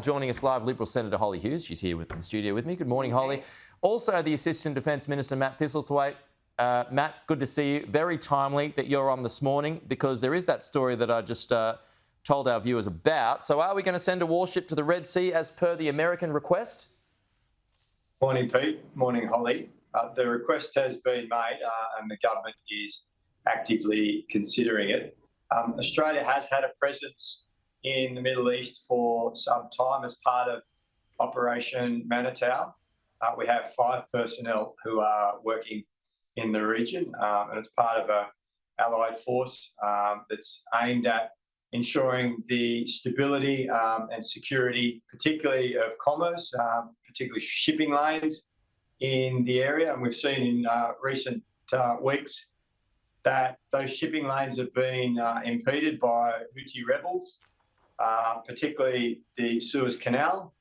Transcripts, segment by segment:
Joining us live, Liberal Senator Holly Hughes. She's here in the studio with me. Good morning, Holly. Also, the Assistant Defence Minister, Matt Thistlethwaite. Matt, good to see you. Very timely that you're on this morning because there is that story that I just told our viewers about. So are we going to send a warship to the Red Sea as per the American request? Morning, Pete. Morning, Holly. The request has been made and the government is actively considering it. Australia has had a presence in the Middle East for some time as part of Operation Manatau. We have 5 personnel who are working in the region and it's part of an allied force that's aimed at ensuring the stability and security, particularly of commerce, particularly shipping lanes in the area. And we've seen in recent weeks that those shipping lanes have been impeded by Houthi rebels, particularly the Suez Canal.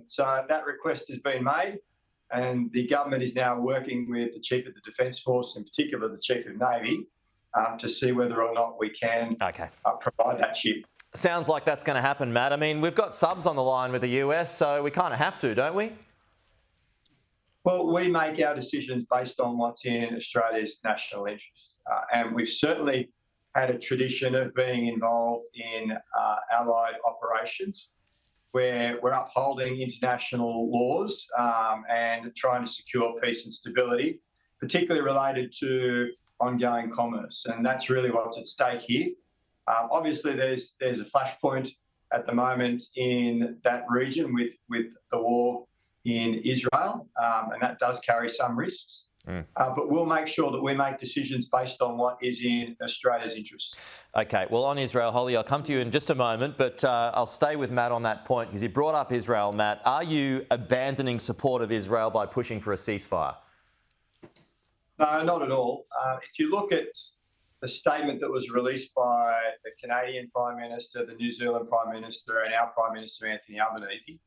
So that request has been made and the government is now working with the Chief of the Defence Force, in particular the Chief of Navy, to see whether or not we can provide that ship. Sounds like that's going to happen, Matt. I mean, we've got subs on the line with the US, so we kind of have to, don't we? Well, we make our decisions based on what's in Australia's national interest. And we've certainly had a tradition of being involved in allied operations where we're upholding international laws and trying to secure peace and stability, particularly related to ongoing commerce. And that's really what's at stake here. Obviously, there's a flashpoint at the moment in that region with the war in Israel, and that does carry some risks. But we'll make sure that we make decisions based on what is in Australia's interest. OK, well, on Israel, Holly, I'll come to you in just a moment, but I'll stay with Matt on that point because he brought up Israel, Matt. Are you abandoning support of Israel by pushing for a ceasefire? No, not at all. If you look at the statement that was released by the Canadian Prime Minister, the New Zealand Prime Minister and our Prime Minister, Anthony Albanese,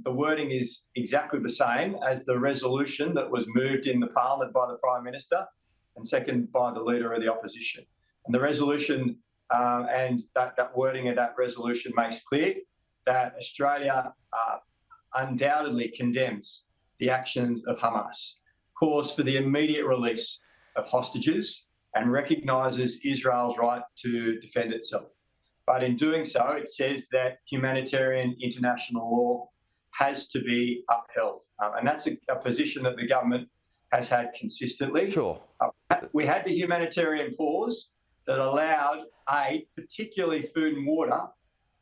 the wording is exactly the same as the resolution that was moved in the Parliament by the Prime Minister and seconded by the Leader of the Opposition. And the resolution and that wording of that resolution makes clear that Australia undoubtedly condemns the actions of Hamas, calls for the immediate release of hostages and recognises Israel's right to defend itself. But in doing so, it says that humanitarian international law has to be upheld. And that's a position that the government has had consistently. Sure. We had the humanitarian pause that allowed aid, particularly food and water,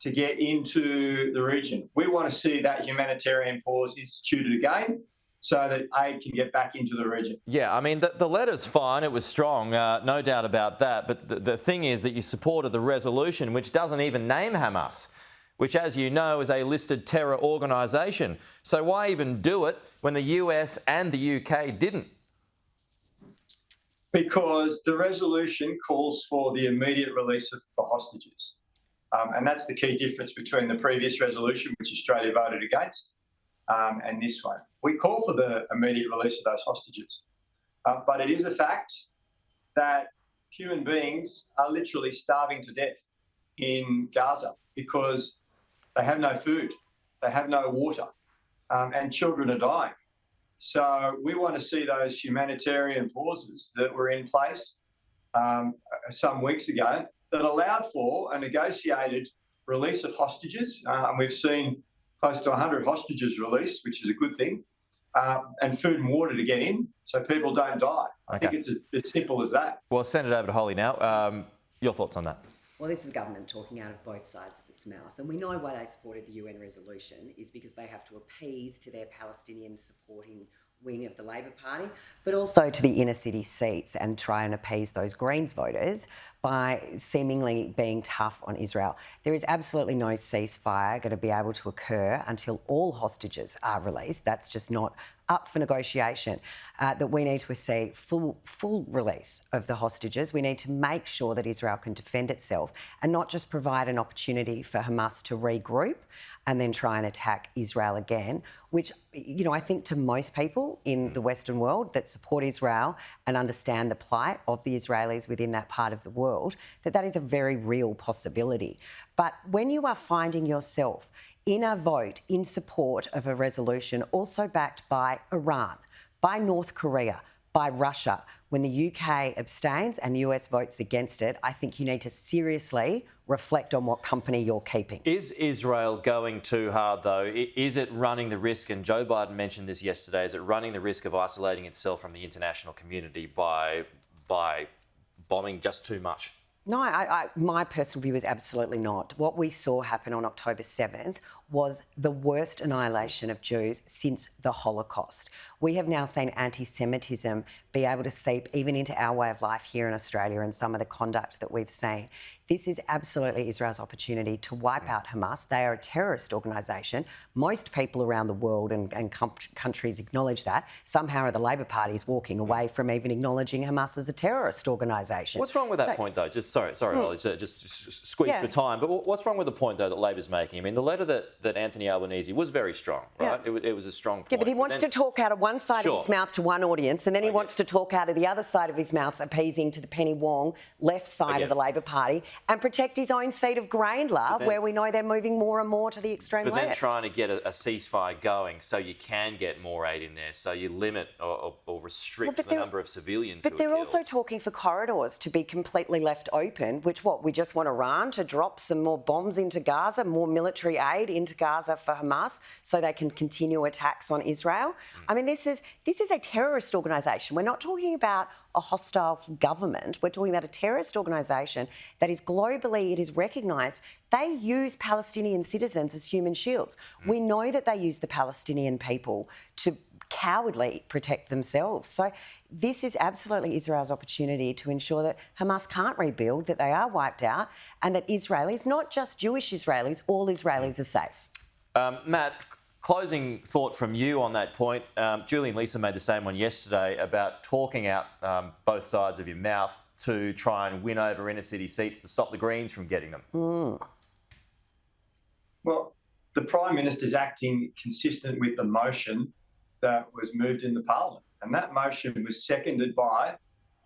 to get into the region. We want to see that humanitarian pause instituted again so that aid can get back into the region. Yeah, I mean, the letter's fine. It was strong, no doubt about that. But the thing is that you supported the resolution, which doesn't even name Hamas, which, as you know, is a listed terror organisation. So why even do it when the US and the UK didn't? Because the resolution calls for the immediate release of the hostages. And that's the key difference between the previous resolution, which Australia voted against, and this one. We call for the immediate release of those hostages. But it is a fact that human beings are literally starving to death in Gaza because they have no food, they have no water, and children are dying. So we want to see those humanitarian pauses that were in place some weeks ago that allowed for a negotiated release of hostages. And we've seen close to 100 hostages released, which is a good thing, and food and water to get in so people don't die. I think it's as simple as that. Well, send it over to Holly now. Your thoughts on that? Well, this is government talking out of both sides of its mouth. And we know why they supported the UN resolution is because they have to appease to their Palestinian supporting wing of the Labor Party, but also to the inner city seats and try and appease those Greens voters by seemingly being tough on Israel. There is absolutely no ceasefire going to be able to occur until all hostages are released. That's just not up for negotiation. That we need to see full release of the hostages. We need to make sure that Israel can defend itself and not just provide an opportunity for Hamas to regroup and then try and attack Israel again, which, you know, I think to most people in the Western world that support Israel and understand the plight of the Israelis within that part of the world, that is a very real possibility. But when you are finding yourself in a vote in support of a resolution also backed by Iran, by North Korea, by Russia. When the UK abstains and the US votes against it, I think you need to seriously reflect on what company you're keeping. Is Israel going too hard, though? Is it running the risk, and Joe Biden mentioned this yesterday, is it running the risk of isolating itself from the international community by bombing just too much? No, my personal view is absolutely not. What we saw happen on October 7th was the worst annihilation of Jews since the Holocaust. We have now seen anti-Semitism be able to seep even into our way of life here in Australia and some of the conduct that we've seen. This is absolutely Israel's opportunity to wipe out Hamas. They are a terrorist organisation. Most people around the world and countries acknowledge that. Somehow the Labor Party is walking away from even acknowledging Hamas as a terrorist organisation. What's wrong with that point, though? Sorry, Holly, just squeeze for time. But what's wrong with the point, though, that Labor's making? I mean, the letter that Anthony Albanese was very strong, right? Yeah. It was a strong point. Yeah, but he wants to talk out of one side of his mouth to one audience, and then he wants to talk out of the other side of his mouth, appeasing to the Penny Wong left side of the Labor Party, and protect his own seat of Grayndler, where we know they're moving more and more to the extreme left. But then trying to get a ceasefire going so you can get more aid in there, so you limit or restrict the number of civilians who are killed. But they're also talking for corridors to be completely left open, which we just want Iran to drop some more bombs into Gaza, more military aid into Gaza for Hamas so they can continue attacks on Israel. I mean, this is a terrorist organisation. We're not talking about a hostile government. We're talking about a terrorist organisation that is globally, it is recognised. They use Palestinian citizens as human shields. We know that they use the Palestinian people to cowardly protect themselves. So this is absolutely Israel's opportunity to ensure that Hamas can't rebuild, that they are wiped out, and that Israelis, not just Jewish Israelis, all Israelis are safe. Matt, closing thought from you on that point. Julie and Lisa made the same one yesterday about talking out both sides of your mouth to try and win over inner city seats to stop the Greens from getting them. Well, the Prime Minister's acting consistent with the motion that was moved in the Parliament. And that motion was seconded by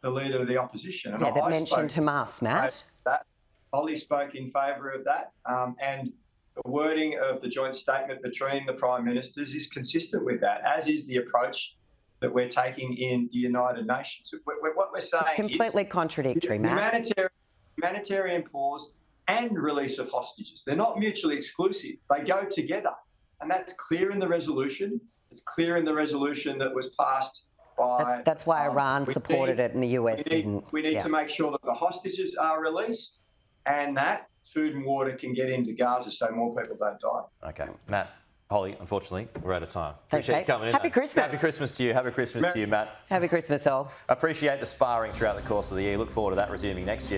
the Leader of the Opposition. And that mentioned Hamas, Matt. Holly spoke in favour of that. And the wording of the joint statement between the Prime Ministers is consistent with that, as is the approach that we're taking in the United Nations. What we're saying it's completely contradictory, Matt. Humanitarian pause and release of hostages. They're not mutually exclusive. They go together. And that's clear in the resolution. It's clear in the resolution that was passed by... That's why Iran supported it and the US didn't. We need to make sure that the hostages are released and that food and water can get into Gaza so more people don't die. Okay. Matt, Holly, unfortunately, we're out of time. Thanks, Appreciate you coming in. Happy Christmas. Happy Christmas to you. Happy Christmas to you, Matt. Happy Christmas, all. Appreciate the sparring throughout the course of the year. Look forward to that resuming next year.